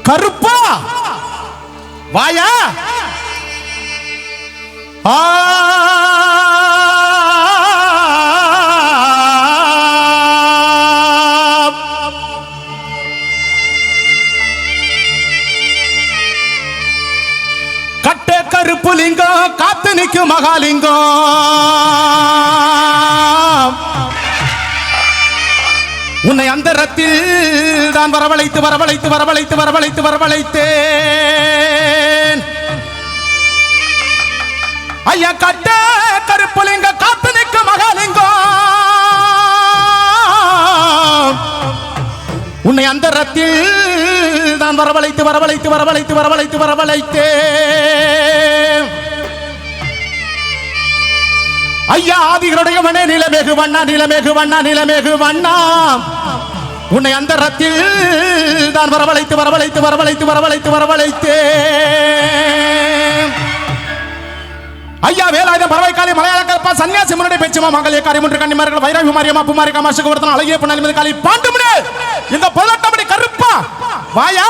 கருப்பா வாயா கட்டே கருப்பு லிங்கம் காத்து நிற்கும் மகாலிங்கம் உன்னை அந்தரத்தில் தான் வரவழைத்து வரவழைத்து வரவழைத்து வரவழைத்து வரவழைத்தேன் ஐயா கட்ட கருப்புலிங்க காத்து நிற்க மகாலிங்கம் உன்னை அந்தரத்தில் தான் வரவழைத்து வரவழைத்து வரவழைத்து வரவழைத்து வரவழைத்தேன் ஐயா ஆதிகளுடைய மனே நிலமேகு வண்ணா நிலமேகு வண்ணா நிலமேகு வண்ணா உன்னை அந்த ரத்தில் தான் வரவழைத்து வரவழைத்து வரவழைத்து வரவழைத்து வரவழைத்தே ஐயா வேலாயுதம் பறவைக்காலி மலையாள கல்பா சன்னியாசி முன்னாடி பேச்சுமா மங்களே காரிமுன்று கன்னிமார்கள் வைரவி மாரியம்மா புமாரி காமாசுக்கு ஒருத்தன் அழகிய பொண்ணு காலி பாண்டுமுனே இந்த பொருளாட்டப்படி கருப்பா வாயா